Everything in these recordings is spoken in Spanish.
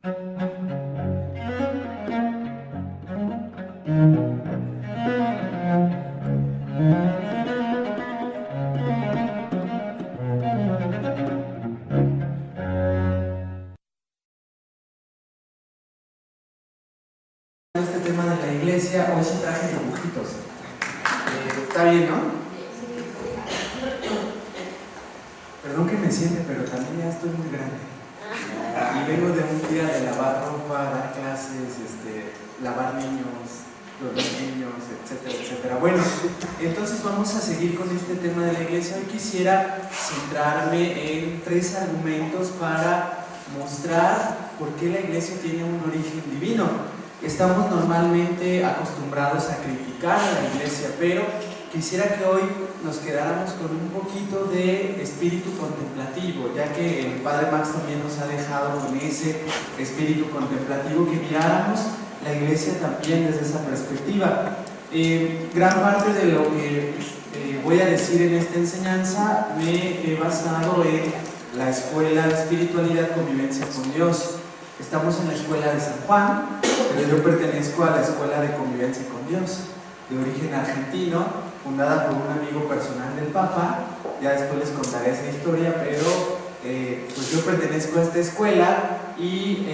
Este tema de la iglesia, hoy sí traje dibujitos. Está bien, ¿no? Perdón que me siente, pero también ya estoy muy grande. Y vengo de un día de lavar ropa, dar clases, lavar niños, los niños, etcétera, etcétera. Bueno, entonces vamos a seguir con este tema de la iglesia. Hoy quisiera centrarme en 3 argumentos para mostrar por qué la iglesia tiene un origen divino. Estamos normalmente acostumbrados a criticar a la iglesia, pero quisiera que hoy nos quedáramos con un poquito de espíritu contemplativo, ya que el Padre Max también nos ha dejado con ese espíritu contemplativo, que miráramos la iglesia también desde esa perspectiva. Gran parte de lo que voy a decir en esta enseñanza me he basado en la Escuela de Espiritualidad Convivencia con Dios. Estamos en la Escuela de San Juan, pero yo pertenezco a la Escuela de Convivencia con Dios, de origen argentino, fundada por un amigo personal del Papa. Ya después les contaré esa historia, pero pues yo pertenezco a esta escuela y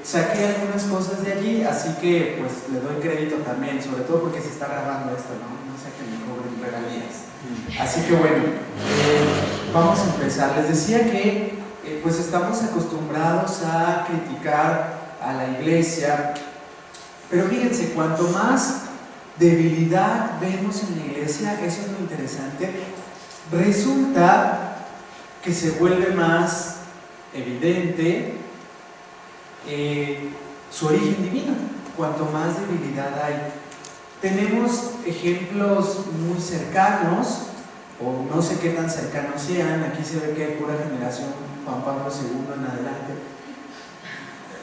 saqué algunas cosas de allí, así que pues le doy crédito también, sobre todo porque se está grabando esto, no sé que me cobren regalías. Así que bueno, vamos a empezar. Les decía que pues estamos acostumbrados a criticar a la iglesia, pero fíjense, cuanto más debilidad vemos en la iglesia, eso es lo interesante, resulta que se vuelve más evidente su origen divino, cuanto más debilidad hay. Tenemos ejemplos muy cercanos, o no sé qué tan cercanos sean. Aquí se ve que hay pura generación Juan Pablo II en adelante,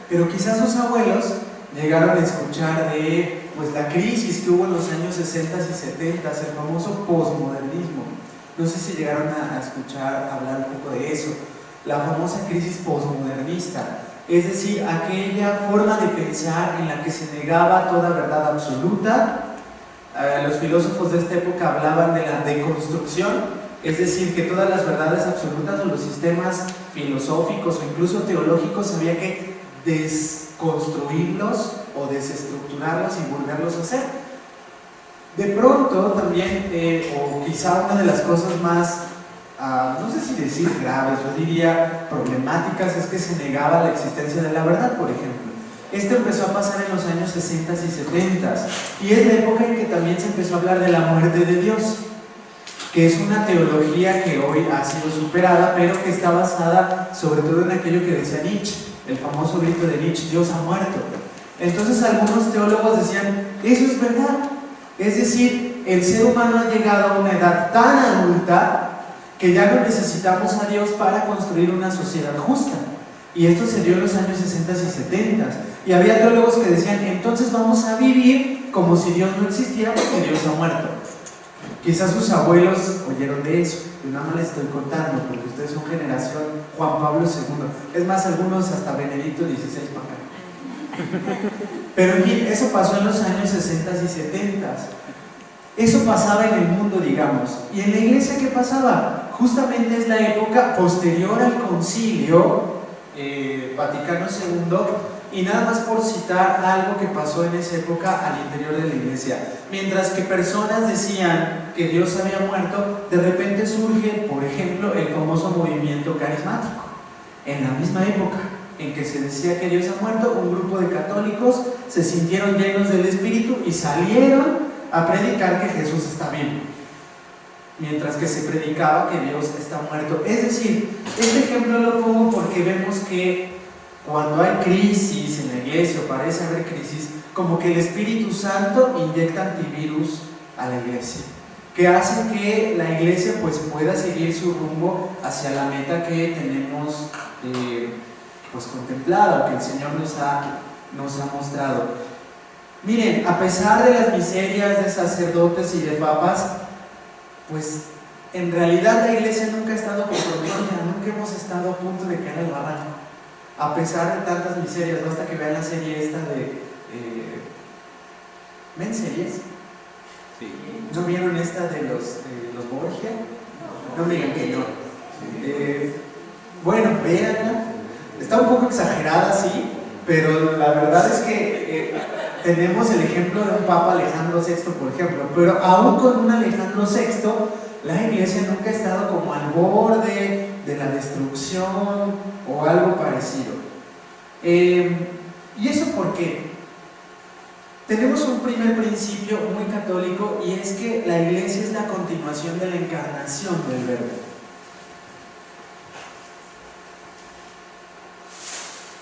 pero quizás sus abuelos llegaron a escuchar de pues, la crisis que hubo en los años 60 y 70, el famoso posmodernismo. No sé si llegaron a escuchar hablar un poco de eso, la famosa crisis posmodernista, es decir, aquella forma de pensar en la que se negaba toda verdad absoluta. Los filósofos de esta época hablaban de la deconstrucción, es decir, que todas las verdades absolutas o los sistemas filosóficos o incluso teológicos había que desconstruirlos o desestructurarlos y volverlos a hacer. De pronto también, o quizá una de las cosas más, no sé si decir graves, yo diría problemáticas, es que se negaba la existencia de la verdad, por ejemplo. Esto empezó a pasar en los años 60 y 70, y es la época en que también se empezó a hablar de la muerte de Dios, que es una teología que hoy ha sido superada, pero que está basada sobre todo en aquello que decía Nietzsche, el famoso grito de Nietzsche: Dios ha muerto. Entonces algunos teólogos decían, eso es verdad, es decir, el ser humano ha llegado a una edad tan adulta que ya no necesitamos a Dios para construir una sociedad justa. Y esto se dio en los años 60 y 70. Y había teólogos que decían, entonces vamos a vivir como si Dios no existiera porque Dios ha muerto. Quizás sus abuelos oyeron de eso, yo nada más les estoy contando porque ustedes son generación Juan Pablo II. Es más, algunos hasta Benedicto XVI para acá. Pero en fin, eso pasó en los años 60 y 70. Eso pasaba en el mundo, digamos. ¿Y en la iglesia qué pasaba? Justamente es la época posterior al concilio Vaticano II, y nada más por citar algo que pasó en esa época al interior de la iglesia. Mientras que personas decían que Dios había muerto, de repente surge, por ejemplo, el famoso movimiento carismático. En la misma época en que se decía que Dios ha muerto, un grupo de católicos se sintieron llenos del Espíritu y salieron a predicar que Jesús está vivo, mientras que se predicaba que Dios está muerto. Es decir, este ejemplo lo pongo porque vemos que cuando hay crisis en la iglesia, o parece haber crisis, como que el Espíritu Santo inyecta antivirus a la iglesia, que hace que la iglesia pues pueda seguir su rumbo hacia la meta que tenemos pues contemplada, o que el Señor nos ha mostrado. Miren, a pesar de las miserias de sacerdotes y de papas, pues en realidad la iglesia nunca ha estado comprometida, nunca hemos estado a punto de caer al barranco. a pesar de tantas miserias. Basta que vean la serie esta de ¿ven series? Sí. ¿No vieron esta de los Borgia? No me digan que no. Bueno, véanla. Está un poco exagerada, sí, pero la verdad es que tenemos el ejemplo de un Papa Alejandro VI, por ejemplo, pero aún con un Alejandro VI, la iglesia nunca ha estado como al borde de la destrucción o algo parecido. ¿Y eso por qué? Tenemos un primer principio muy católico, y es que la iglesia es la continuación de la encarnación del Verbo.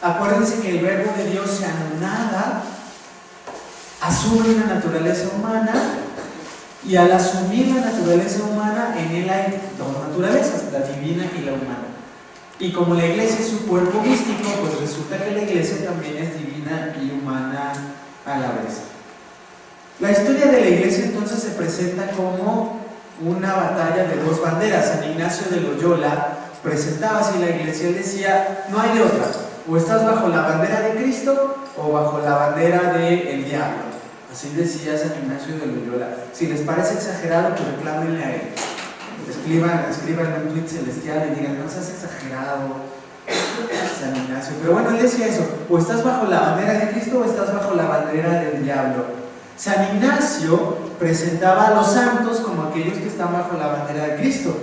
Acuérdense que el Verbo de Dios se anonada, asume una naturaleza humana, y al asumir la naturaleza humana, en él hay dos naturalezas, la divina y la humana. Y como la iglesia es su cuerpo místico, pues resulta que la iglesia también es divina y humana a la vez. La historia de la iglesia entonces se presenta como una batalla de dos banderas. San Ignacio de Loyola presentaba así la iglesia. Él decía, no hay de otra, o estás bajo la bandera de Cristo o bajo la bandera del diablo. Así decía San Ignacio de Loyola. Si les parece exagerado, pues reclámenle a él. Escriban un tweet celestial y digan, no seas exagerado, San Ignacio. Pero bueno, él decía eso, o estás bajo la bandera de Cristo o estás bajo la bandera del diablo. San Ignacio presentaba a los santos como aquellos que están bajo la bandera de Cristo.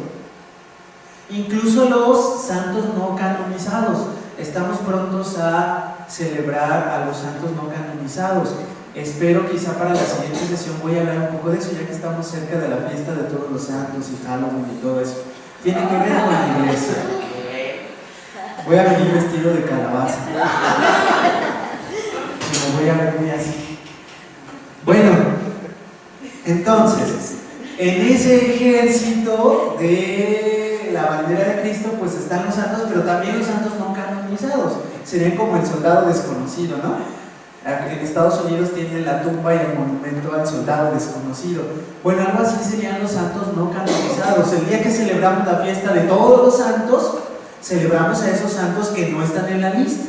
Incluso los santos no canonizados. Estamos prontos a celebrar a los santos no canonizados. Espero quizá para la siguiente sesión voy a hablar un poco de eso, ya que estamos cerca de la fiesta de todos los santos y Halloween y todo eso. Tiene que ver con la iglesia. Voy a venir vestido de calabaza. Me voy a ver muy así. Bueno, entonces, en ese ejército de la bandera de Cristo, pues están los santos, pero también los santos no canonizados. Serían como el soldado desconocido, ¿no? En Estados Unidos tienen la tumba y el monumento al soldado desconocido. Bueno, algo así serían los santos no canonizados. El día que celebramos la fiesta de todos los santos, celebramos a esos santos que no están en la lista.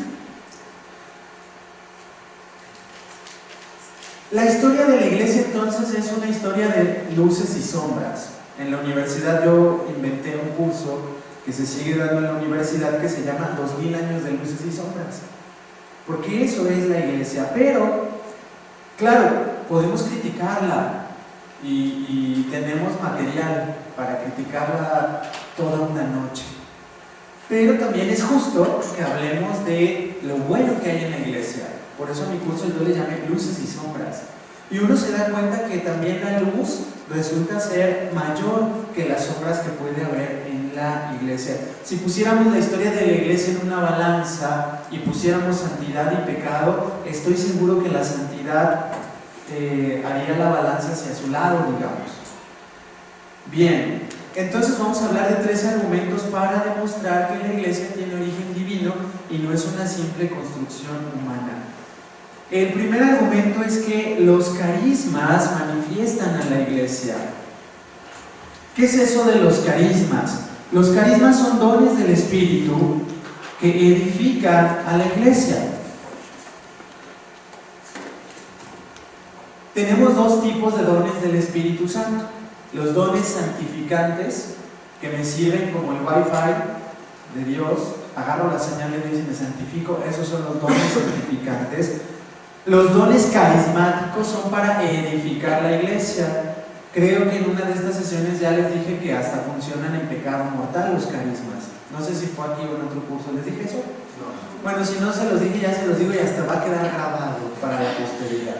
La historia de la iglesia entonces es una historia de luces y sombras. En la universidad yo inventé un curso que se sigue dando en la universidad que se llama 2000 años de luces y sombras. Porque eso es la iglesia. Pero, claro, podemos criticarla y tenemos material para criticarla toda una noche. Pero también es justo que hablemos de lo bueno que hay en la iglesia. Por eso a mi curso yo le llamé luces y sombras. Y uno se da cuenta que también la luz resulta ser mayor que las sombras que puede haber en la iglesia. Si pusiéramos la historia de la iglesia en una balanza y pusiéramos santidad y pecado, estoy seguro que la santidad haría la balanza hacia su lado, digamos. Bien, entonces vamos a hablar de 3 argumentos para demostrar que la iglesia tiene origen divino y no es una simple construcción humana. El primer argumento es que los carismas manifiestan a la iglesia. ¿Qué es eso de los carismas? Los carismas son dones del Espíritu que edifican a la iglesia. Tenemos 2 tipos de dones del Espíritu Santo. Los dones santificantes, que me sirven como el Wi-Fi de Dios, agarro la señal de Dios y me santifico. Esos son los dones santificantes. Los dones carismáticos son para edificar la iglesia. Creo que en una de estas sesiones ya les dije que hasta funcionan en pecado mortal los carismas. No sé si fue aquí o en otro curso, ¿les dije eso? No. Bueno, si no se los dije, ya se los digo y hasta va a quedar grabado para la posteridad.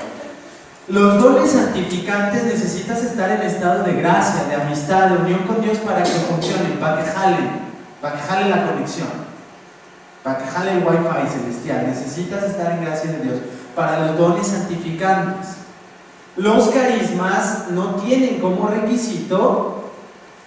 Los dones santificantes necesitas estar en estado de gracia, de amistad, de unión con Dios para que funcionen, para que jale la conexión, para que jale el Wi-Fi celestial. Necesitas estar en gracia de Dios. Para los dones santificantes, los carismas no tienen como requisito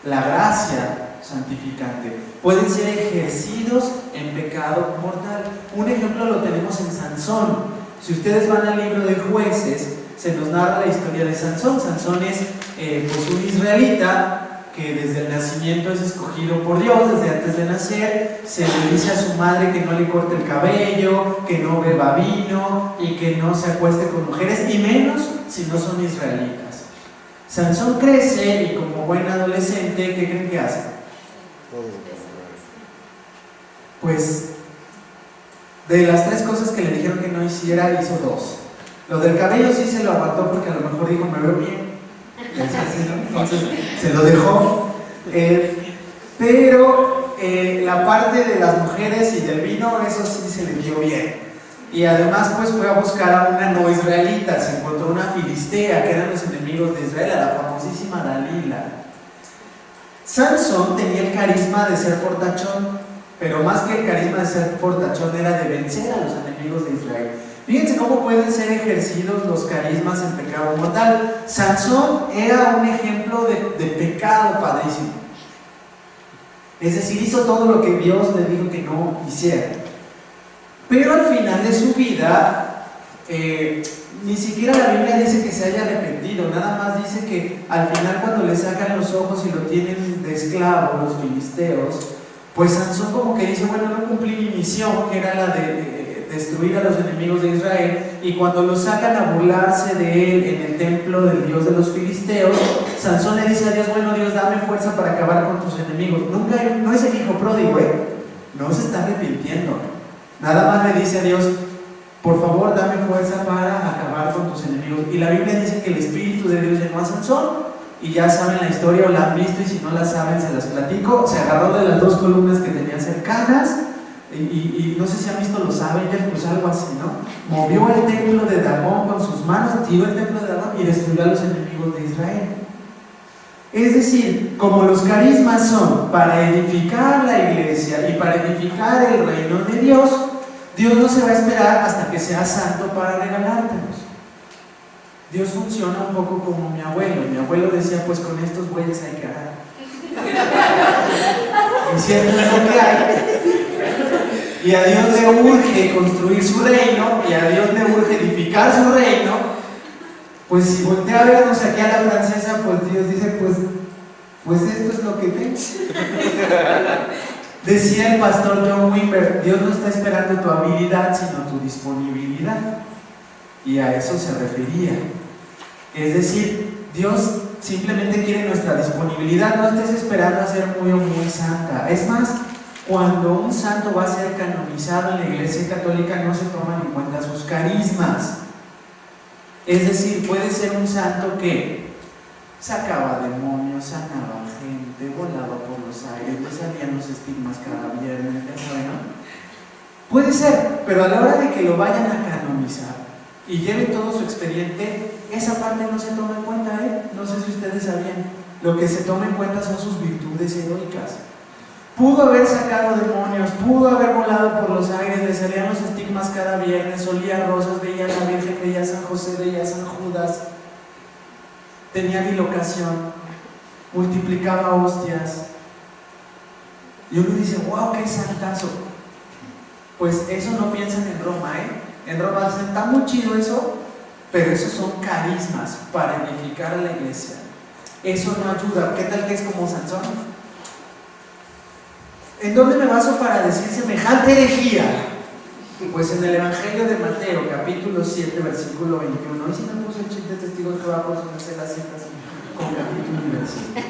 la gracia santificante. Pueden ser ejercidos en pecado mortal. Un ejemplo lo tenemos en Sansón. Si ustedes van al libro de Jueces, se nos narra la historia de Sansón. Sansón es pues un israelita que desde el nacimiento es escogido por Dios, desde antes de nacer. Se le dice a su madre que no le corte el cabello, que no beba vino y que no se acueste con mujeres, y menos si no son israelitas. Sansón crece y como buen adolescente, ¿qué creen que hace? Pues de las 3 cosas que le dijeron que no hiciera, hizo 2. Lo del cabello sí se lo aguantó porque a lo mejor dijo, me veo bien. Entonces se lo dejó. Pero la parte de las mujeres y del vino, eso sí se le dio bien. Y además pues fue a buscar a una no israelita, se encontró una filistea, que eran los enemigos de Israel, la famosísima Dalila. Sansón tenía el carisma de ser fortachón, pero más que el carisma de ser fortachón era de vencer a los enemigos de Israel. Fíjense cómo pueden ser ejercidos los carismas en pecado mortal. Sansón era un ejemplo de pecado padrísimo. Es decir, hizo todo lo que Dios le dijo que no hiciera. Pero al final de su vida, ni siquiera la Biblia dice que se haya arrepentido, nada más dice que al final, cuando le sacan los ojos y lo tienen de esclavo los filisteos, pues Sansón como que dice, bueno, no cumplí mi misión, que era la de destruir a los enemigos de Israel. Y cuando lo sacan a burlarse de él en el templo del dios de los filisteos, Sansón le dice a Dios, bueno, Dios, dame fuerza para acabar con tus enemigos. No es el hijo pródigo, no se está arrepintiendo, nada más le dice a Dios, por favor, dame fuerza para acabar con tus enemigos. Y la Biblia dice que el Espíritu de Dios llenó a Sansón. Y ya saben la historia o la han visto, y si no la saben se las platico. Se agarró de las 2 columnas que tenía cercanas y no sé si han visto los Avengers, pues algo así, ¿no? Movió el templo de Dagón con sus manos, tiró el templo de Dagón y destruyó a los enemigos de Israel. Es decir, como los carismas son para edificar la iglesia y para edificar el reino de Dios, Dios no se va a esperar hasta que sea santo para regalártelos. Dios funciona un poco como mi abuelo. Mi abuelo decía, pues con estos bueyes hay que arar. Y cierto es lo que hay. Y a Dios le urge construir su reino, y a Dios le urge edificar su reino. Pues si voltea a vernos aquí a la francesa, pues Dios dice, pues esto es lo que ves. Decía el pastor John Wimber, Dios no está esperando tu habilidad, sino tu disponibilidad. Y a eso se refería. Es decir, Dios simplemente quiere nuestra disponibilidad. No estés esperando a ser muy o muy santa. Es más, cuando un santo va a ser canonizado en la Iglesia Católica, no se toman en cuenta sus carismas. Es decir, puede ser un santo que sacaba demonios, sanaba gente, volaba por los aires, le salían los estigmas cada viernes, ya saben, ¿no? Puede ser, pero a la hora de que lo vayan a canonizar y lleve todo su expediente, esa parte no se toma en cuenta, No sé si ustedes sabían. Lo que se toma en cuenta son sus virtudes heroicas. Pudo haber sacado demonios, pudo haber volado por los aires, le salían los estigmas cada viernes, olía rosas, veía a la Virgen, veía a San José, veía a San Judas, tenía bilocación, multiplicaba hostias. Y uno dice, wow, qué santazo. Pues eso no piensan en Roma, En Roma dicen, está muy chido eso, pero esos son carismas para edificar a la iglesia. Eso no ayuda. ¿Qué tal que es como Sansón? ¿En dónde me baso para decir semejante herejía? Pues en el Evangelio de Mateo, capítulo 7, versículo 21. Y si me puse el chip de testigo de Jehová, por eso me sé las citas con capítulo y versículo.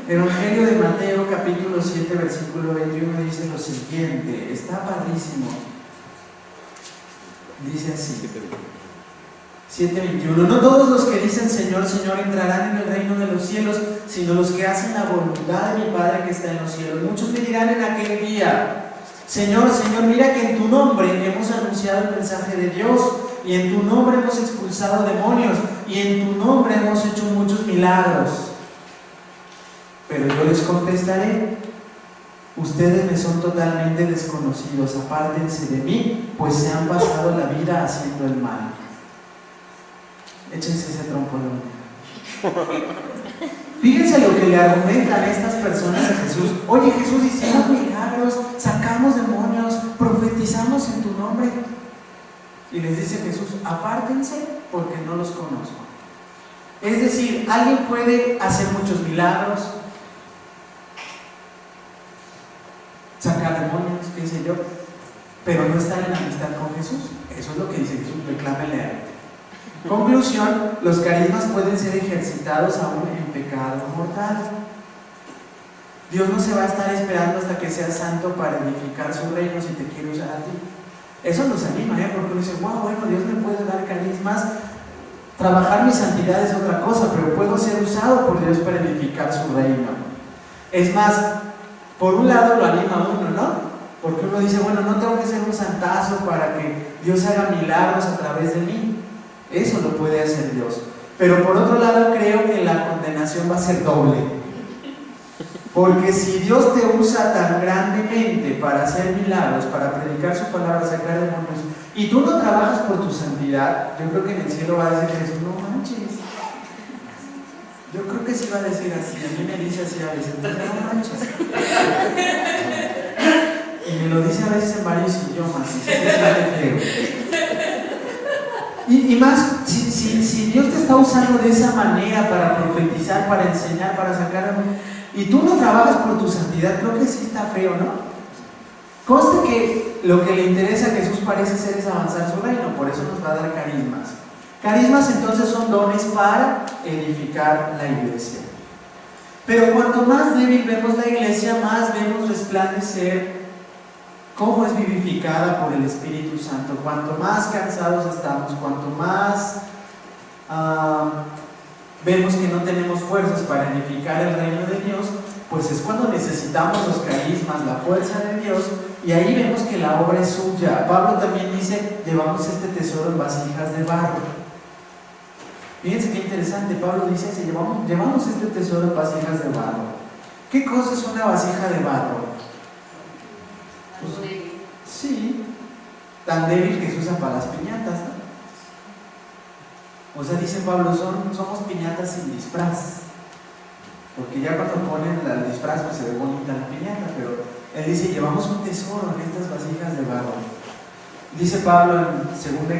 Evangelio de Mateo, capítulo 7, versículo 21, dice lo siguiente. Está padrísimo. Dice así: 7:21. No todos los que dicen Señor, Señor entrarán en el reino de los cielos, sino los que hacen la voluntad de mi Padre que está en los cielos. Muchos me dirán en aquel día: Señor, Señor, mira que en tu nombre hemos anunciado el mensaje de Dios, y en tu nombre hemos expulsado demonios, y en tu nombre hemos hecho muchos milagros. Pero yo les contestaré: ustedes me son totalmente desconocidos, apártense de mí, pues se han pasado la vida haciendo el mal. Échense ese trompo de la oreja. Fíjense lo que le argumentan estas personas a Jesús. Oye, Jesús, hicimos milagros, sacamos demonios, profetizamos en tu nombre. Y les dice Jesús: apártense porque no los conozco. Es decir, alguien puede hacer muchos milagros, sacar demonios, qué sé yo, pero no estar en amistad con Jesús. Eso es lo que dice Jesús, reclámenle. Conclusión, los carismas pueden ser ejercitados aún en pecado mortal. Dios no se va a estar esperando hasta que seas santo para edificar su reino si te quiere usar a ti. Eso nos anima, porque uno dice, wow, bueno, Dios me puede dar carismas. Trabajar mi santidad es otra cosa, pero puedo ser usado por Dios para edificar su reino. Es más, por un lado lo anima a uno, ¿no? Porque uno dice, bueno, no tengo que ser un santazo para que Dios haga milagros a través de mí. Eso lo puede hacer Dios. Pero por otro lado creo que la condenación va a ser doble. Porque si Dios te usa tan grandemente para hacer milagros, para predicar su palabra, sacar demonios, y tú no trabajas por tu santidad, yo creo que en el cielo va a decir Jesús, no manches. Yo creo que sí va a decir así, a mí me dice así a veces, no manches. Y me lo dice a veces en varios idiomas, y se sale feo. Y más, si Dios te está usando de esa manera para profetizar, para enseñar, para sacar, y tú no trabajas por tu santidad, creo que sí está feo, ¿no? Conste que lo que le interesa a Jesús parece ser es avanzar su reino, por eso nos va a dar carismas. Carismas entonces son dones para edificar la iglesia. Pero cuanto más débil vemos la iglesia, más vemos resplandecer cómo es vivificada por el Espíritu Santo. Cuanto más cansados estamos, cuanto más vemos que no tenemos fuerzas para edificar el reino de Dios, pues es cuando necesitamos los carismas, la fuerza de Dios, y ahí vemos que la obra es suya. Pablo también dice, llevamos este tesoro en vasijas de barro. Fíjense qué interesante, Pablo dice, llevamos este tesoro en vasijas de barro. ¿Qué cosa es una vasija de barro? Pues, sí, tan débil que se usa para las piñatas, ¿no? O sea, dice Pablo, somos piñatas sin disfraz, porque ya cuando ponen el disfraz pues se ve bonita la piñata, pero él dice, llevamos un tesoro en estas vasijas de barro. Dice Pablo en 2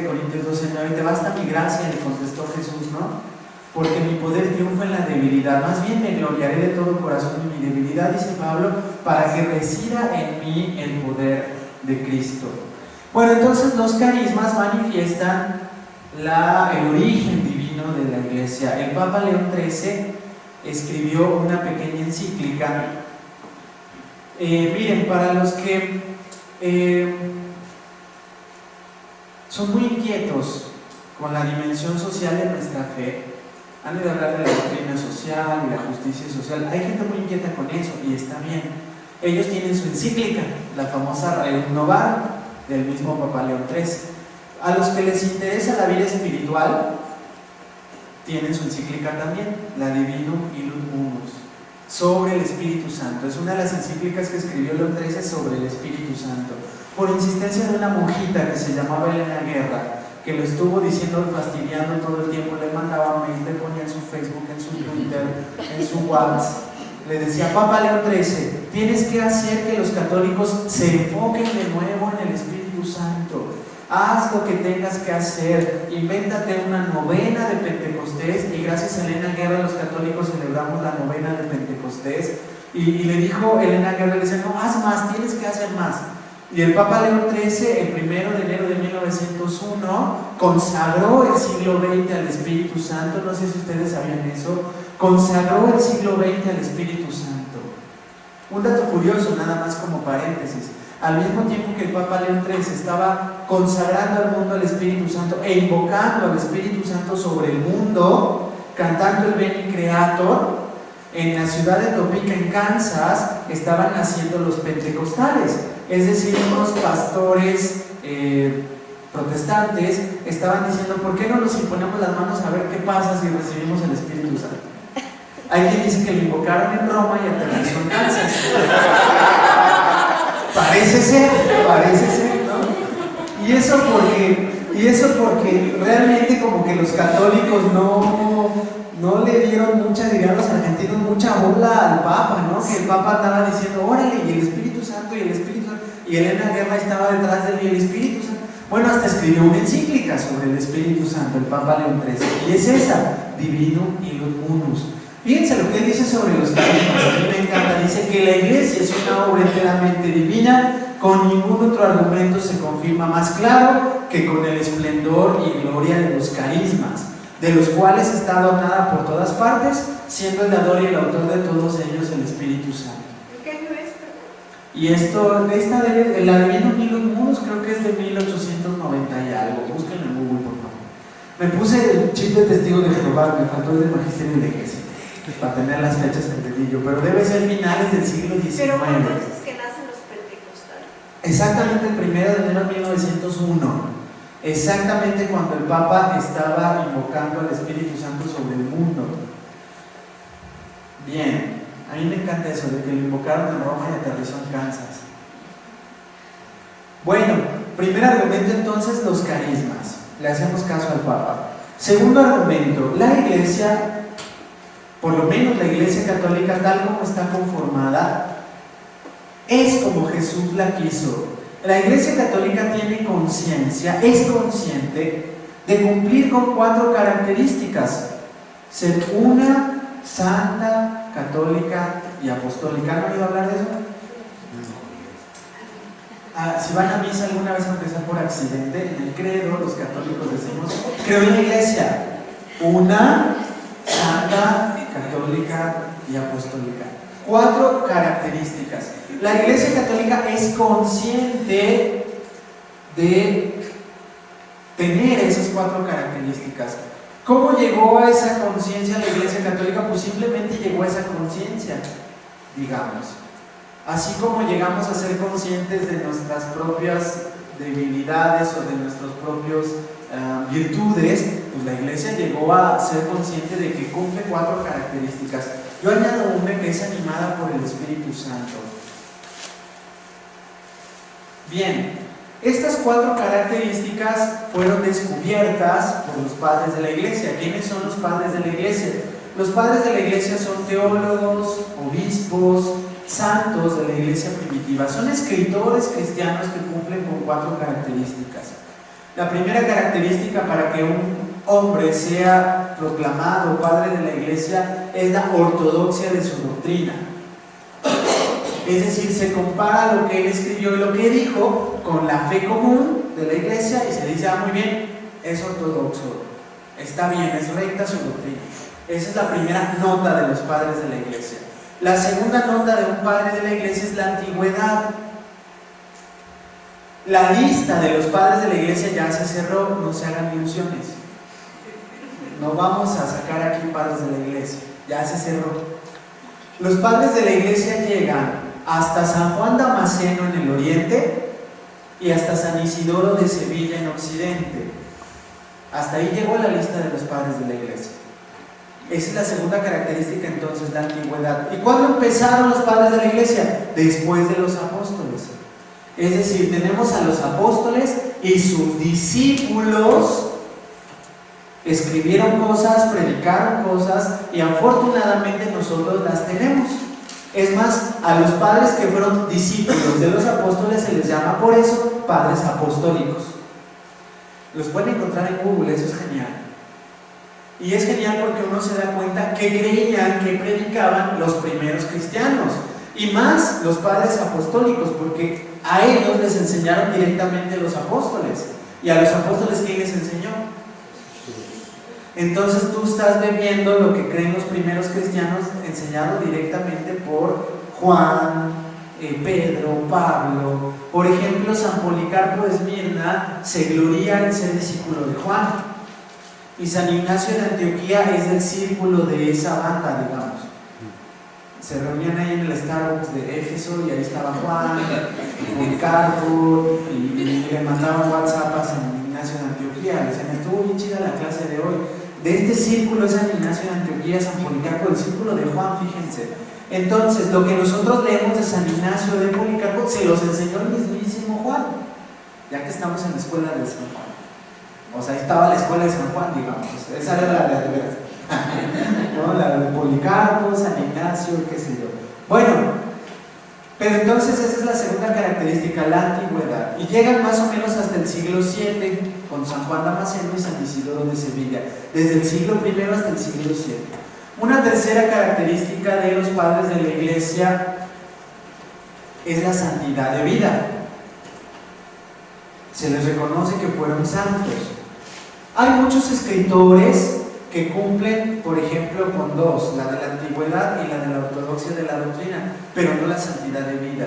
Corintios 12:9, te basta mi gracia, le contestó Jesús, ¿no? Porque mi poder triunfa en la debilidad, más bien me gloriaré de todo corazón en mi debilidad, dice Pablo, para que resida en mí el poder de Cristo. Bueno, entonces los carismas manifiestan el origen divino de la iglesia. El Papa León XIII escribió una pequeña encíclica. Miren, para los que son muy inquietos con la dimensión social de nuestra fe, han de hablar de la doctrina social y la justicia social. Hay gente muy inquieta con eso y está bien. Ellos tienen su encíclica, la famosa Rerum Novarum del mismo Papa León XIII. A los que les interesa la vida espiritual, tienen su encíclica también, la Divinum Illud Munus, sobre el Espíritu Santo. Es una de las encíclicas que escribió León XIII sobre el Espíritu Santo, por insistencia de una monjita que se llamaba Elena Guerra, que lo estuvo diciendo y fastidiando todo el tiempo. Le mandaba mail, le ponía en su Facebook, en su Twitter, en su WhatsApp. Le decía, Papa León XIII, tienes que hacer que los católicos se enfoquen de nuevo en el Espíritu Santo. Haz lo que tengas que hacer, invéntate una novena de Pentecostés, y gracias a Elena Guerra los católicos celebramos la novena de Pentecostés, y le dijo Elena Guerra, le dice, no, haz más, tienes que hacer más. Y el Papa León XIII, el 1 de enero de 1901, consagró el siglo XX al Espíritu Santo. No sé si ustedes sabían eso, consagró el siglo XX al Espíritu Santo. Un dato curioso, nada más como paréntesis. Al mismo tiempo que el Papa León XIII estaba consagrando al mundo al Espíritu Santo e invocando al Espíritu Santo sobre el mundo, cantando el Veni Creator, en la ciudad de Topeka, en Kansas, estaban naciendo los pentecostales, es decir, unos pastores protestantes estaban diciendo, ¿por qué no nos imponemos las manos a ver qué pasa si recibimos el Espíritu Santo? Hay quien dice que lo invocaron en Roma y aterrizó en Kansas. Parece ser, ¿no? Y eso porque realmente como que los católicos no le dieron mucha, dirían los argentinos, mucha bola al Papa, ¿no? Que el Papa andaba diciendo, órale, y el Espíritu Santo, y el Espíritu Santo, y Elena Guerra estaba detrás de él, y el Espíritu Santo. Bueno, hasta escribió una encíclica sobre el Espíritu Santo, el Papa León XIII, y es esa, Divinum Illud Unus. Fíjense lo que él dice sobre los carismas, a mí me encanta, dice que la Iglesia es una obra enteramente divina, con ningún otro argumento se confirma más claro que con el esplendor y gloria de los carismas, de los cuales está adornada por todas partes, siendo el dador y el autor de todos ellos el Espíritu Santo. ¿Qué año es? Y esto, la Divinum Illud Unus creo que es de 1890 y algo, búsquenlo en Google por favor. Me puse el chip de testigo de Jehová, me faltó el de Magisterio de la Iglesia, para tener las fechas que te digo, pero debe ser finales del siglo XIX. Pero ¿cuándo es que nacen los pentecostales? Exactamente el 1 de enero de 1901. Exactamente cuando el Papa estaba invocando al Espíritu Santo sobre el mundo. Bien, a mí me encanta eso de que lo invocaron en Roma y aterrizó en Kansas. Bueno, primer argumento entonces, los carismas. Le hacemos caso al Papa. Segundo argumento, la Iglesia, por lo menos la Iglesia Católica tal como está conformada, es como Jesús la quiso. La Iglesia Católica tiene conciencia, es consciente de cumplir con 4 características: ser una, santa, católica y apostólica. ¿Han oído hablar de eso? Si van a misa alguna vez, aunque sea por accidente, en el credo los católicos decimos: creo en la Iglesia, una, santa, católica y apostólica. 4 características. La Iglesia Católica es consciente de tener esas 4 características. ¿Cómo llegó a esa conciencia la Iglesia Católica? Pues simplemente llegó a esa conciencia, digamos. Así como llegamos a ser conscientes de nuestras propias debilidades o de nuestros propios virtudes, pues la Iglesia llegó a ser consciente de que cumple 4 características. Yo añado una que es animada por el Espíritu Santo. Bien, estas 4 características fueron descubiertas por los padres de la Iglesia. ¿Quiénes son los padres de la Iglesia? Los padres de la Iglesia son teólogos, obispos, santos de la Iglesia primitiva. Son escritores cristianos que cumplen con 4 características. La primera característica para que un hombre sea proclamado padre de la Iglesia es la ortodoxia de su doctrina. Es decir, se compara lo que él escribió y lo que dijo con la fe común de la Iglesia y se dice: muy bien, es ortodoxo, está bien, es recta su doctrina. Esa es la primera nota de los padres de la Iglesia. La segunda nota de un padre de la Iglesia es la antigüedad. La lista de los padres de la Iglesia ya se cerró, no se hagan ilusiones. No vamos a sacar aquí padres de la Iglesia, ya se cerró. Los padres de la Iglesia llegan hasta San Juan Damasceno en el oriente y hasta San Isidoro de Sevilla en occidente. Hasta ahí llegó la lista de los padres de la Iglesia. Esa es la segunda característica entonces, la antigüedad. ¿Y cuándo empezaron los padres de la Iglesia? Después de los apóstoles. Es decir, tenemos a los apóstoles y sus discípulos escribieron cosas, predicaron cosas y afortunadamente nosotros las tenemos. Es más, a los padres que fueron discípulos de los apóstoles se les llama por eso padres apostólicos. Los pueden encontrar en Google, eso es genial. Y es genial porque uno se da cuenta que creían, que predicaban los primeros cristianos. Y más los padres apostólicos, porque a ellos les enseñaron directamente los apóstoles. ¿Y a los apóstoles quién les enseñó? Entonces tú estás bebiendo lo que creen los primeros cristianos, enseñado directamente por Juan, Pedro, Pablo. Por ejemplo, San Policarpo de Esmirna se gloria en ser discípulo de Juan, y San Ignacio de Antioquía es del círculo de esa banda, digamos. Se reunían ahí en el Starbucks de Éfeso y ahí estaba Juan, Policarpo, y le mandaban WhatsApp a San Ignacio de Antioquía. Le decían: estuvo bien chida la clase de hoy. De este círculo es San Ignacio de Antioquía, San Policarpo, el círculo de Juan, fíjense. Entonces, lo que nosotros leemos de San Ignacio de Policarpo se los enseñó el mismísimo Juan, ya que estamos en la escuela de San Juan. O sea, ahí estaba la escuela de San Juan, digamos. Esa era la de veras. ¿No? La de Policarpo, San Ignacio, qué sé yo. Bueno, Pero entonces esa es la segunda característica, la antigüedad. Y llegan más o menos hasta el siglo VII con San Juan Damasceno y San Isidoro de Sevilla, desde el siglo I hasta el siglo VII. Una tercera característica de los padres de la Iglesia es la santidad de vida. Se les reconoce que fueron santos. Hay muchos escritores que cumplen, por ejemplo, con dos, la de la antigüedad y la de la ortodoxia de la doctrina, pero no la santidad de vida.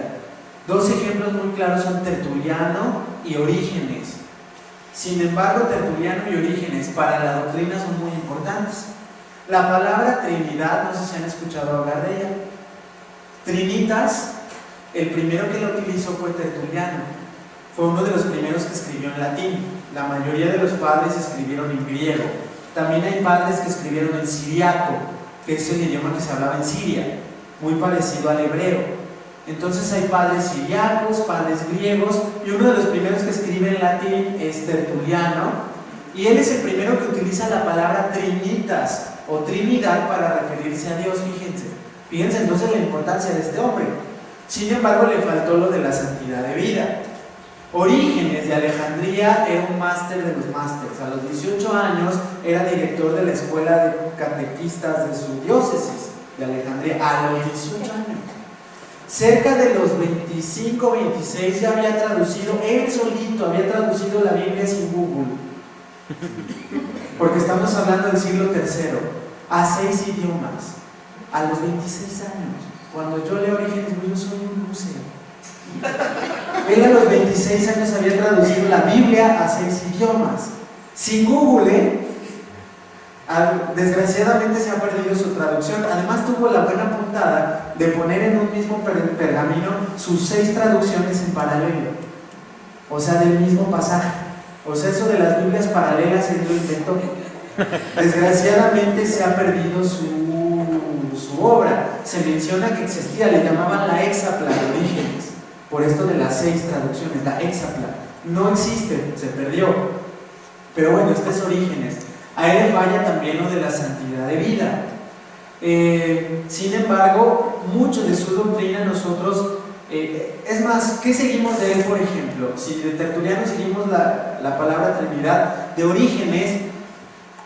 Dos ejemplos muy claros son Tertuliano y Orígenes. Sin embargo, Tertuliano y Orígenes para la doctrina son muy importantes. La palabra Trinidad, no sé si han escuchado hablar de ella. Trinitas, el primero que la utilizó fue Tertuliano. Fue uno de los primeros que escribió en latín. La mayoría de los padres escribieron en griego. También hay padres que escribieron en siriaco, que es el idioma que se hablaba en Siria, muy parecido al hebreo. Entonces hay padres siriacos, padres griegos, y uno de los primeros que escribe en latín es Tertuliano, y él es el primero que utiliza la palabra trinitas o trinidad para referirse a Dios. Fíjense entonces la importancia de este hombre. Sin embargo, le faltó lo de la santidad de vida. Orígenes de Alejandría era un máster de los másters. A los 18 años era director de la escuela de catequistas de su diócesis de Alejandría, a los 18 años. Cerca de los 25, 26 ya había traducido, él solito había traducido la Biblia sin Google, porque estamos hablando del siglo III, a 6 idiomas, a los 26 años. Cuando yo leo Orígenes, yo soy un museo. Él a los 26 años había traducido la Biblia a 6 idiomas, sin Google, Desgraciadamente se ha perdido su traducción. Además tuvo la buena puntada de poner en un mismo pergamino sus 6 traducciones en paralelo, o sea, del mismo pasaje. O sea, eso de las Biblias paralelas él lo inventó. Desgraciadamente se ha perdido su obra. Se menciona que existía, le llamaban la Hexapla de Orígenes, por esto de las 6 traducciones, la Hexapla. No existe, se perdió. Pero bueno, este es Orígenes. A él le falla también lo de la santidad de vida. Sin embargo, mucho de su doctrina nosotros, es más, ¿qué seguimos de él, por ejemplo? Si de Tertuliano seguimos la palabra Trinidad, de Orígenes,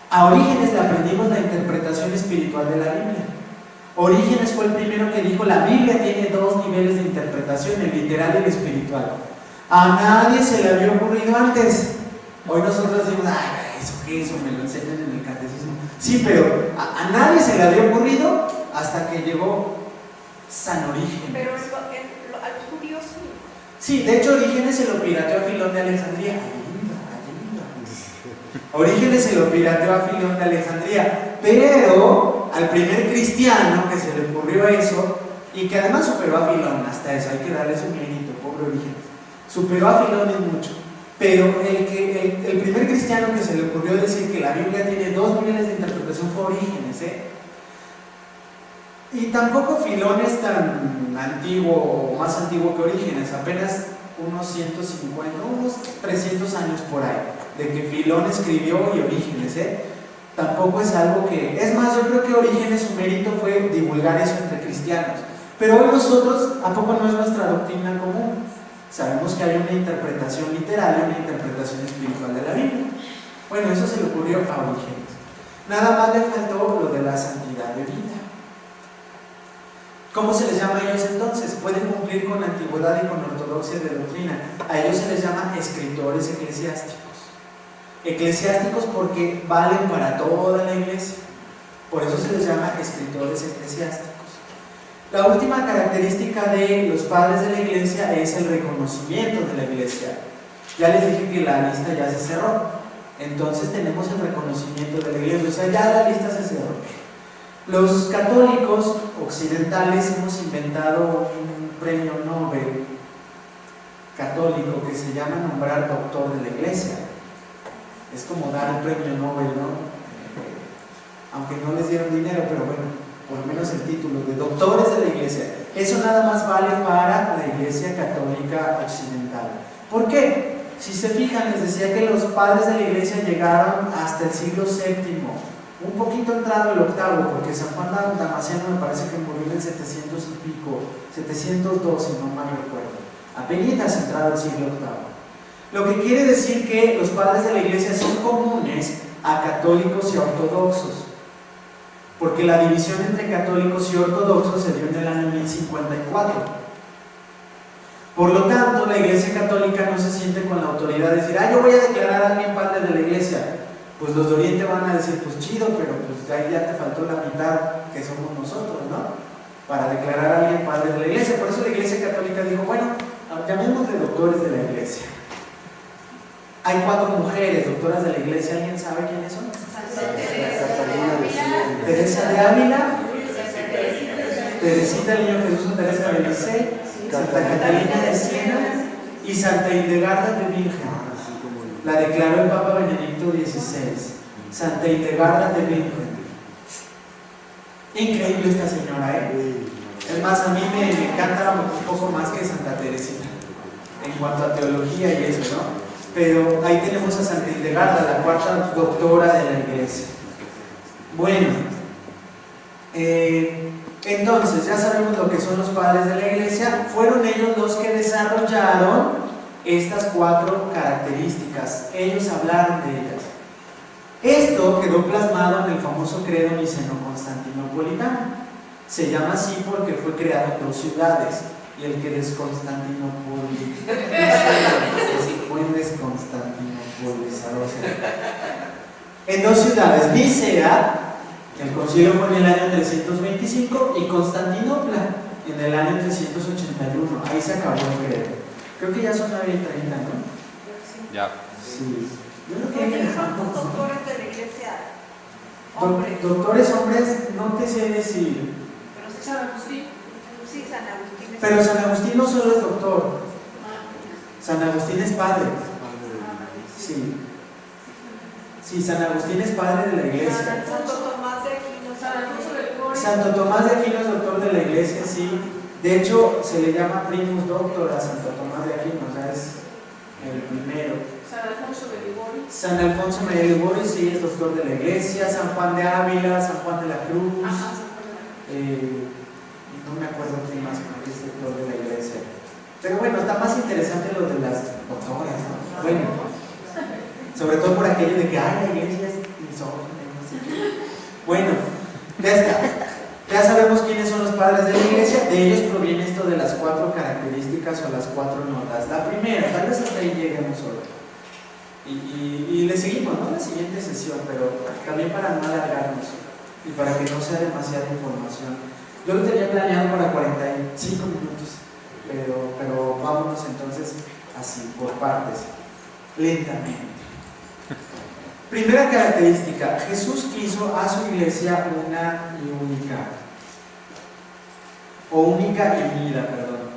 a Orígenes le aprendimos la interpretación espiritual de la Biblia. Orígenes fue el primero que dijo: la Biblia tiene 2 niveles de interpretación, el literal y el espiritual. A nadie se le había ocurrido antes. Hoy nosotros decimos: ay, eso me lo enseñan en el catecismo. Sí, pero a nadie se le había ocurrido hasta que llegó San Orígenes. Pero a los judíos sí. Sí, de hecho Orígenes se lo pirateó a Filón de Alejandría. Orígenes se lo pirateó a Filón de Alejandría, pero al primer cristiano que se le ocurrió eso, y que además superó a Filón, hasta eso hay que darle su mérito, pobre Orígenes, superó a Filón en mucho. Pero el primer cristiano que se le ocurrió decir que la Biblia tiene 2 niveles de interpretación fue Orígenes, Y tampoco Filón es tan antiguo o más antiguo que Orígenes, apenas unos 150, unos 300 años por ahí, de que Filón escribió y Orígenes, Tampoco es algo que... Es más, yo creo que Orígenes, su mérito fue divulgar eso entre cristianos. Pero hoy nosotros, ¿a poco no es nuestra doctrina común? Sabemos que hay una interpretación literal y una interpretación espiritual de la Biblia. Bueno, eso se le ocurrió a Orígenes. Nada más le faltó lo de la santidad de vida. ¿Cómo se les llama a ellos entonces? Pueden cumplir con antigüedad y con ortodoxia de doctrina. A ellos se les llama escritores eclesiásticos. Eclesiásticos porque valen para toda la iglesia. Por eso se les llama escritores eclesiásticos. La última característica de los padres de la iglesia es el reconocimiento de la iglesia. Ya les dije que la lista ya se cerró. Entonces tenemos el reconocimiento de la iglesia. O sea, ya la lista se cerró. Los católicos occidentales hemos inventado un premio Nobel católico que se llama nombrar doctor de la iglesia. Es como dar el premio Nobel, ¿no? Aunque no les dieron dinero, pero bueno, por lo menos el título de doctores de la iglesia. Eso nada más vale para la iglesia católica occidental. ¿Por qué? Si se fijan, les decía que los padres de la iglesia llegaron hasta el siglo VII un poquito entrado el octavo, porque San Juan Damasceno me parece que murió en el 700 y pico, 702 si no mal recuerdo, apenas entrado el siglo octavo. Lo que quiere decir que los padres de la iglesia son comunes a católicos y ortodoxos, porque la división entre católicos y ortodoxos se dio en el año 1054. Por lo tanto, la iglesia católica no se siente con la autoridad de decir, yo voy a declarar a alguien padre de la iglesia. Pues los de Oriente van a decir, pues chido, pero pues ahí ya te faltó la mitad que somos nosotros, ¿no? Para declarar a alguien padre de la iglesia. Por eso la iglesia católica dijo, bueno, llamémosle doctores de la iglesia. Hay 4 mujeres doctoras de la iglesia, ¿alguien sabe quiénes son? Teresa de Ávila, Teresita del Niño Jesús, Teresa de Lisieux, Santa Catalina de Siena y Santa Hildegarda de Bingen. La declaró el Papa Benedicto XVI. Santa Hildegarda de Bingen. Increíble esta señora, Es más, a mí me encanta un poco más que Santa Teresita en cuanto a teología y eso, ¿no? Pero ahí tenemos a Santa Hildegarda, la 4ª doctora de la iglesia. Bueno, entonces ya sabemos lo que son los padres de la iglesia. Fueron ellos los que desarrollaron estas 4 características. Ellos hablaron de ellas. Esto quedó plasmado en el famoso credo niceno-constantinopolitano. Se llama así porque fue creado en 2 ciudades. Y el que es Constantinopoli, buen desconstantinopolizador. En 2 ciudades, Nicea, el concilio fue en el año 325, y Constantinopla en el año 381. Ahí se acabó el credo. Creo que ya son 9:30, ¿no? Ya. Sí. Yo creo que hay que dejar los doctores de la iglesia hombres. Doctores hombres, no te sé decir. Pero sí San Agustín. Sí, San Agustín. Pero San Agustín no solo es doctor. San Agustín es padre. Sí. Sí, San Agustín es padre de la iglesia. Santo Tomás de Aquino. Santo Tomás de Aquino es doctor de la iglesia, sí. De hecho, se le llama primus doctor a Santo Tomás de Aquino, o sea, es el primero. San Alfonso de Ligorio. San Alfonso María de Ligorio, sí, es doctor de la iglesia. San Juan de Ávila, San Juan de la Cruz. No me acuerdo quién más es doctor de la iglesia. Pero bueno, está más interesante lo de las doctoras, ¿no? Bueno, sobre todo por aquello de que, la iglesia es misógina, no sé qué. Bueno, ya está. Ya sabemos quiénes son los padres de la iglesia. De ellos proviene esto de las 4 características o las 4 notas. La primera, tal vez hasta ahí lleguemos hoy. Y le seguimos, ¿no? La siguiente sesión, pero también para no alargarnos y para que no sea demasiada información. Yo lo tenía planeado para 45 minutos, pero vámonos entonces así, por partes, lentamente. Primera característica, Jesús quiso a su iglesia una y única, o única y unida, perdón.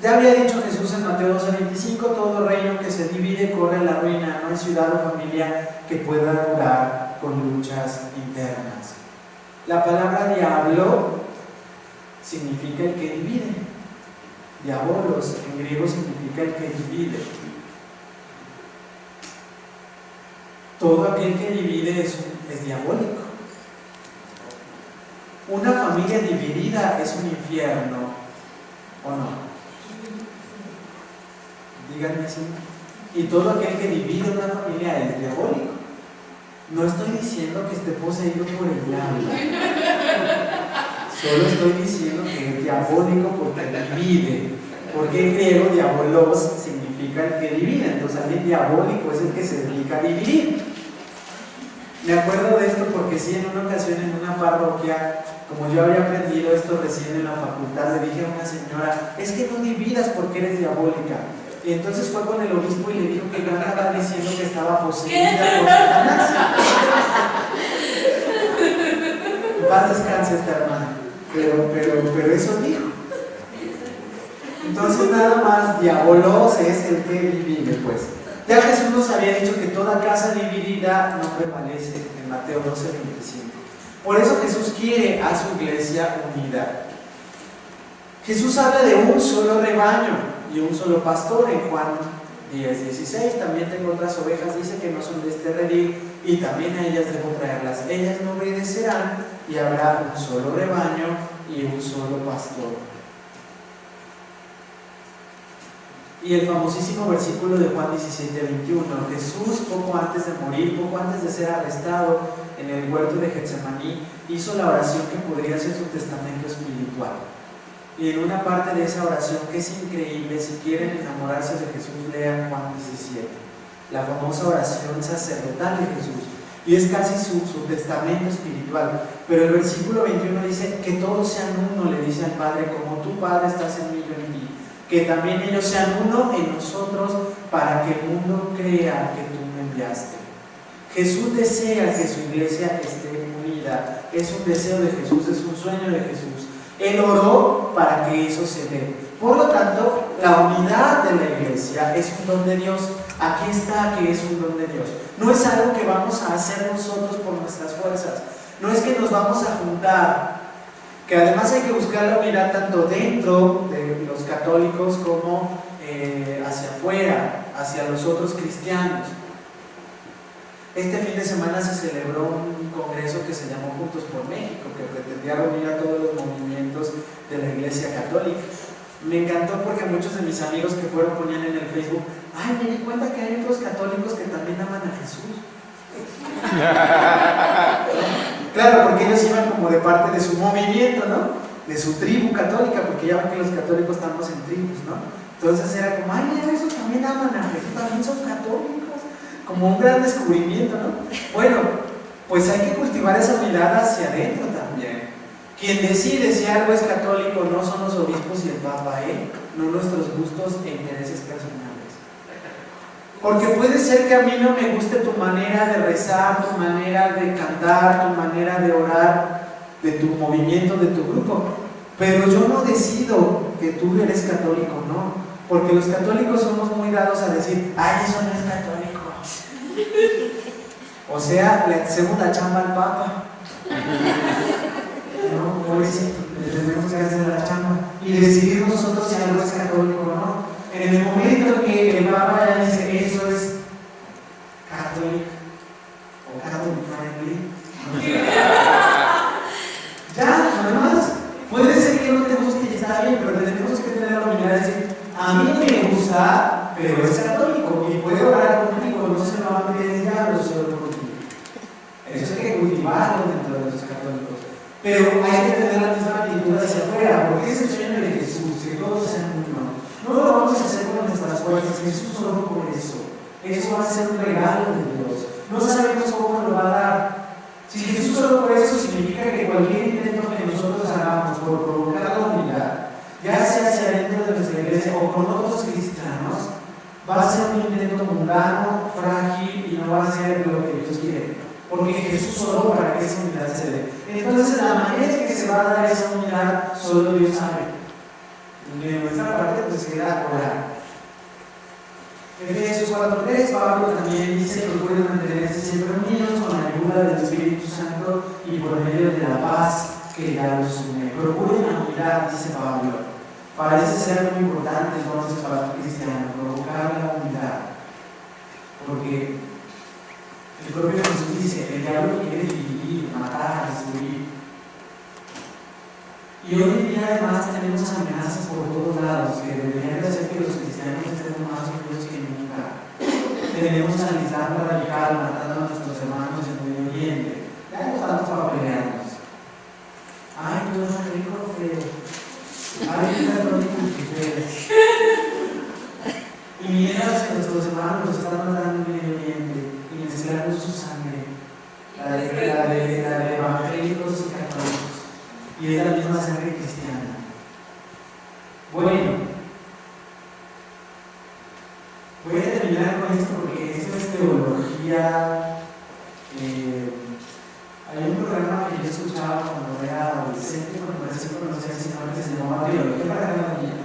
Ya había dicho Jesús en Mateo 12:25, todo reino que se divide corre a la ruina, no hay ciudad o familia que pueda durar con luchas internas. La palabra diablo significa el que divide. Diabolos en griego significa el que divide. Todo aquel que divide es diabólico. Una familia dividida es un infierno, ¿o no? Díganme si. Y todo aquel que divide una familia es diabólico. No estoy diciendo que esté poseído por el diablo. Solo estoy diciendo que es diabólico porque divide. Porque en griego diabolos significa el que divide. Entonces alguien diabólico es el que se dedica a dividir. Me acuerdo de esto porque sí, en una ocasión en una parroquia, como yo había aprendido esto recién en la facultad, le dije a una señora, es que no dividas porque eres diabólica. Y entonces fue con el obispo y le dijo que yo andaba diciendo que estaba poseída por Satanás. En paz descanse esta hermana. Pero eso dijo. Entonces nada más, diabolos es el que divide, pues. Ya Jesús nos había dicho que toda casa dividida no prevalece, en Mateo 12:25. Por eso Jesús quiere a su iglesia unida. Jesús habla de un solo rebaño y un solo pastor en Juan 10:16, también tengo otras ovejas, dice que no son de este redil, y también a ellas debo traerlas. Ellas no obedecerán, y habrá un solo rebaño y un solo pastor. Y el famosísimo versículo de Juan 17:21, Jesús poco antes de morir, poco antes de ser arrestado en el huerto de Getsemaní, hizo la oración que podría ser su testamento espiritual. Y en una parte de esa oración que es increíble, si quieren enamorarse de Jesús, lean Juan 17, la famosa oración sacerdotal de Jesús, y es casi su testamento espiritual. Pero el versículo 21 dice que todos sean uno, le dice al Padre, como tú, Padre, estás en mí, yo en ti, que también ellos sean uno en nosotros, para que el mundo crea que tú me enviaste. Jesús desea que su iglesia esté unida, es un deseo de Jesús, es un sueño de Jesús. Él oró para que eso se dé. Por lo tanto, la unidad de la iglesia es un don de Dios. Aquí está que es un don de Dios. No es algo que vamos a hacer nosotros por nuestras fuerzas. No es que nos vamos a juntar. Que además hay que buscar la unidad tanto dentro de los católicos como hacia afuera, hacia los otros cristianos. Este fin de semana se celebró un congreso que se llamó Juntos por México, que pretendía reunir a todos los movimientos de la Iglesia Católica. Me encantó porque muchos de mis amigos que fueron ponían en el Facebook, ay, me di cuenta que hay otros católicos que también aman a Jesús. Claro, porque ellos iban como de parte de su movimiento, ¿no? De su tribu católica, porque ya ven que los católicos estamos en tribus, ¿no? Entonces era como, ay, mira, esos también aman a Jesús, también son católicos. Como un gran descubrimiento, ¿no? Bueno, pues hay que cultivar esa mirada hacia adentro también. Quien decide si algo es católico no son los obispos y el Papa, no nuestros gustos e intereses personales. Porque puede ser que a mí no me guste tu manera de rezar, tu manera de cantar, tu manera de orar, de tu movimiento, de tu grupo, pero yo no decido que tú eres católico, no, porque los católicos somos muy dados a decir, ay, eso no es católico. O sea, le hacemos la chamba al Papa. No, pobrecito, le tenemos que hacer la chamba y decidir nosotros si algo es católico o no. En el momento que el Papa ya dice eso es católico o católico friendly, ya, además, puede ser que no te guste y está bien, pero tenemos que tener la humildad de decir, a mí me gusta, pero es católico y puede orar contigo, no se lo va a meter el diablo solo contigo. Eso hay que cultivarlo dentro de los católicos. Pero hay que tener la misma actitud hacia afuera, porque es el sueño de Jesús, que todos sean uno. No lo vamos a hacer con nuestras fuerzas, Jesús solo por eso. Eso va a ser un regalo de Dios. No sabemos cómo lo va a dar. Si Jesús solo por eso significa que cualquier intento que nosotros hagamos por provocar la unidad, ya sea hacia dentro de nuestra iglesia o con otros cristianos, va a ser un intento mundano, frágil y no va a ser lo que Dios quiere. Porque Jesús solo para que esa unidad se dé. Entonces, la manera en que se va a dar esa unidad, solo Dios sabe. De nuestra parte, pues queda orar. Efesios 4:3, Pablo también dice: procuren mantenerse siempre unidos con la ayuda del Espíritu Santo y por medio de la paz que ya los une. Procuren la unidad, dice Pablo. Parece ser muy importante entonces para el cristiano provocar la unidad, porque el propio Jesús dice: el diablo quiere dividir, matar, destruir. Y hoy en día además tenemos amenazas por todos lados que deberían de hacer que los cristianos estén más unidos que nunca. Tenemos al Islam radical matando a nuestros hermanos en Medio Oriente. Ya no estamos para pelearnos. Ay, tú eres rico feo. Ay, tú eres rico feo. Y mientras que nuestros hermanos los están matando en Medio Oriente y mezclando su sangre, la de evangélicos y católicos. Y es la misma sangre cristiana. Bueno, voy a terminar con esto porque esto es teología. Hay un programa que yo escuchaba cuando era adolescente, cuando recién conocí al Señor, que se llamaba Teología para cada día.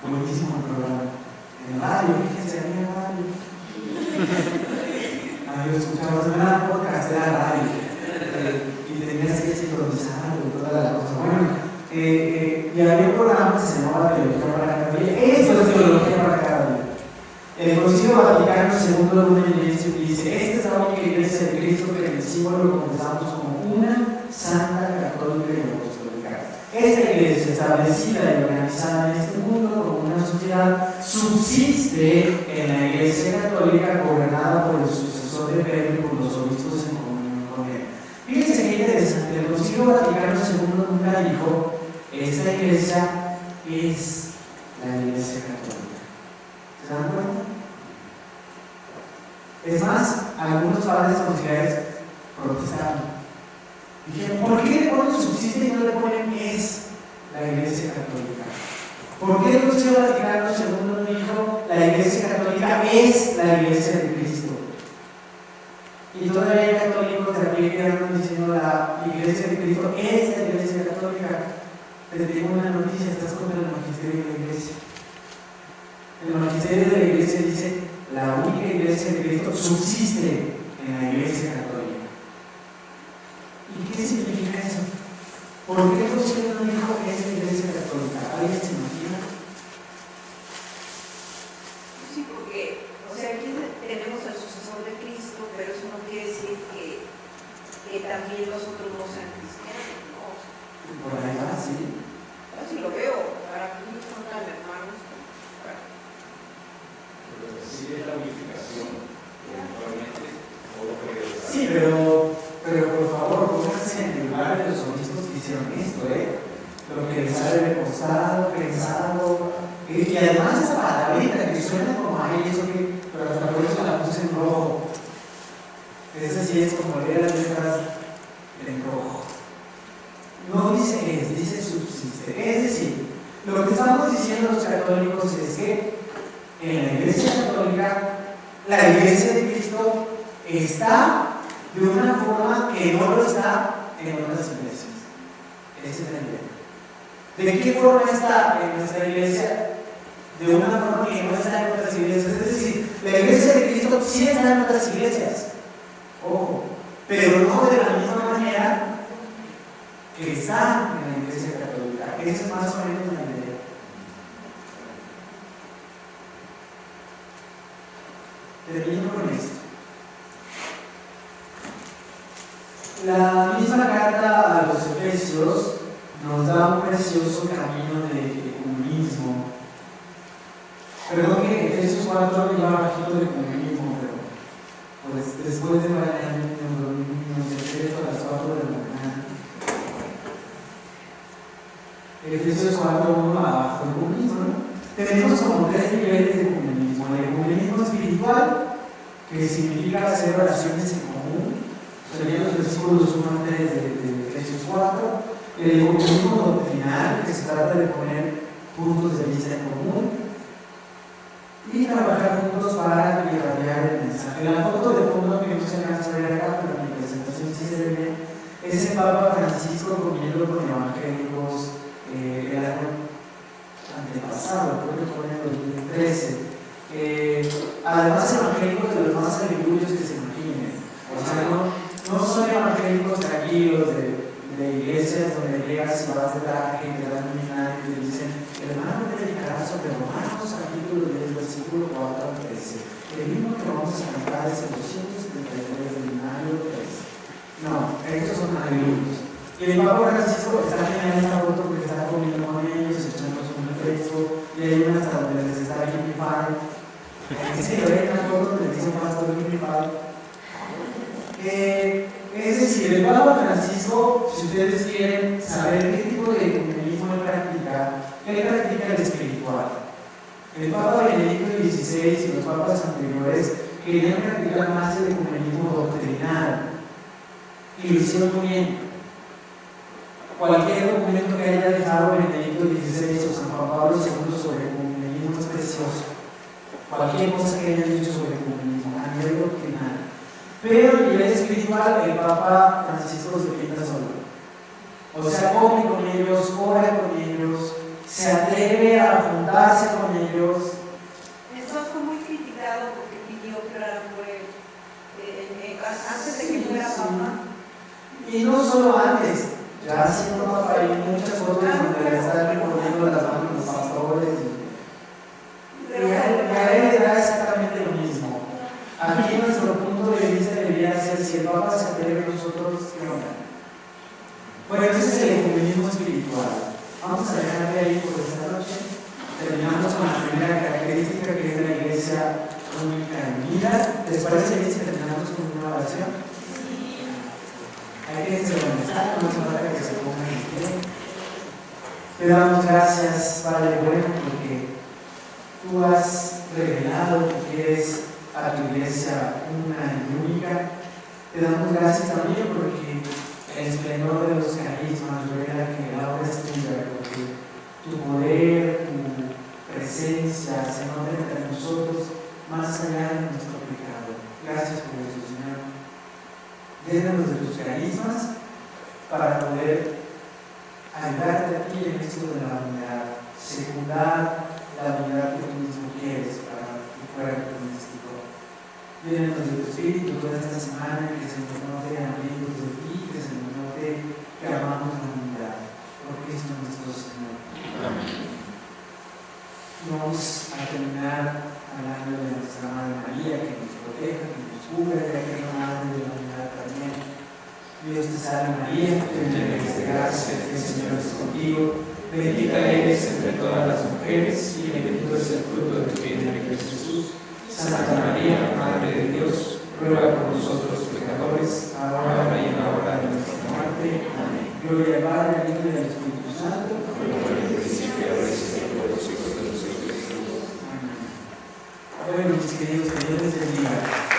Buenísimo programa. En radio, fíjense, había radio. Yo escuchaba, no era podcast, era radio. Y tenías que sincronizar y toda la cosa. Bueno, y había un programa que se llamaba Teología para cada día. Eso es Teología para cada día. II de una evidencia y dice: esta es la única iglesia de Cristo que en el símbolo lo confesamos como una santa, católica y apostólica. Esta iglesia, establecida y organizada en este mundo como una sociedad, subsiste en la iglesia católica gobernada por el sucesor de Pedro y por los obispos en comunión con él. Fíjense qué interesante, el Concilio Vaticano II nunca dijo: esta iglesia es la iglesia católica. ¿Se dan cuenta? Es más, algunos padres conciliares protestaron. Dijeron: ¿por qué le ponen subsiste y no le ponen es la iglesia católica? ¿Por qué el Concilio Vaticano II no dijo la iglesia católica es la iglesia de Cristo? Y todavía hay católicos de aquí que andan diciendo la iglesia de Cristo es la iglesia católica. Te tengo una noticia: estás contra el magisterio de la iglesia. El magisterio de la iglesia dice: la única iglesia de Cristo subsiste en la iglesia católica. ¿Y qué significa eso? ¿Por qué el Concilio no dijo es la iglesia católica? ¿Alguien se imagina? Sí, porque, o sea, aquí tenemos al sucesor de Cristo, pero eso no quiere decir que también los otros no sean cristianos, ¿no? Por ahí va, sí. Así lo veo, para mí son tan hermanos. Sí, es la unificación, eventualmente, Sí, pero por favor, pónganse en el lugar de los obispos que hicieron esto, lo que les ha de haber costado, pensado, y además esa palabrita que suena como a eso, pero hasta por eso la puse en rojo. Esa sí es como leer las letras en rojo. No dice es, dice subsiste. Es decir, lo que estamos diciendo los católicos es que en la iglesia católica, la iglesia de Cristo está de una forma que no lo está en otras iglesias. Esa es la idea. ¿De qué forma está en nuestra iglesia? De una forma que no está en otras iglesias. Es decir, la iglesia de Cristo sí está en otras iglesias, ojo, pero no de la misma manera que está en la iglesia católica. Esa es más o menos la idea. Termino con esto. La misma carta a los Efesios nos da un precioso camino de ecumenismo. Perdón que Efesios 4 lleva bajito de ecumenismo, pero pues después de varios años nos despierto a las 4 de la mañana. Efesios 4:1 abajo de ecumenismo, ¿no? Tenemos como 3 niveles de ecumenismo: el ecumenismo espiritual, que significa hacer oraciones en común, serían los versículos 1 al 3 de Efesios 4. El ecumenismo doctrinal, que se trata de poner puntos de vista en común y trabajar juntos para irradiar el mensaje. La foto de fondo que no se alcanza a ver acá, pero en mi presentación sí se ve bien, es el Papa Francisco comiendo con evangélicos el año antepasado, creo que fue en el 2013. Además, evangélicos de los más aleluya que se imaginen. O sea, no son evangélicos tranquilos de iglesias donde llegas y vas de traje y te dan un minario y te dicen: hermano, predicará sobre Romanos capítulo 10, versículo 4 al 13. El himno que vamos a cantar es el 273 del minario 3. No, estos son aleluyos. Y el Papa Francisco está genial en esta foto porque está comiendo con ellos, echándose un refresco, y hay una hasta donde les está equipado. Es que lo ven en la foto donde dice pastor equipado. Es decir, el Papa Francisco, si ustedes quieren saber qué tipo de ecumenismo él practica el espiritual. El Papa Benedicto XVI y los papas anteriores querían practicar más el ecumenismo doctrinal, y lo hicieron muy bien. Cualquier documento que haya dejado Benedicto XVI o San Juan Pablo II sobre ecumenismo es precioso. Cualquier cosa que hayan dicho sobre ecumenismo a nivel doctrinal. Pero a nivel espiritual, el Papa Francisco se pinta solo. O sea, come con ellos, ora con ellos, se atreve a juntarse con ellos. Esto fue muy criticado porque pidió que oraran por él antes de que fuera papa. Y no solo antes, ya siendo papa hay muchas fotos donde le están recorriendo las manos los pastores. Y a él le da exactamente lo mismo. Aquí nuestro punto de vista debería ser si el Papa se atreve a nosotros, ¿qué onda? Bueno, ese es el ecumenismo espiritual. Vamos a dejarle ahí por esta noche. Terminamos con la primera característica, que es la iglesia única y unida. ¿Les parece bien si terminamos con una oración? Hay que se molestar, no hace falta que se pongan en pie. Te damos gracias, Padre bueno, porque tú has revelado que quieres a tu iglesia una y única. Te damos gracias también porque el esplendor de los carismas revela que la obra es tuya, porque tu poder, tu presencia se nota entre nosotros más allá de nuestro pecado. Gracias por eso, Señor. Llénanos de tus carismas para poder ayudarte a ti en esto de la unidad, secundar la unidad que tú mismo quieres para tu cuerpo místico. Llénanos de tu espíritu toda esta semana, que se nos note amigos de ti, que se nos note que amamos la unidad, por Cristo nuestro Señor. Amén. Vamos a terminar hablando de nuestra Madre María, que nos proteja, que nos cubra, ya que es la Madre de la unidad también. Dios te salve María, llena eres de gracia, el Señor es contigo, bendita eres entre todas las mujeres y bendito es el fruto de tu vientre, Jesús. Santa María, Madre de Dios, ruega por nosotros pecadores, ahora y en la hora de nuestra muerte. Amén. Gloria al Padre, al Hijo y al Espíritu Santo, como en el principio, ahora y siempre, por los siglos de los siglos. Amén. Bueno, mis queridos, que Dios les bendiga.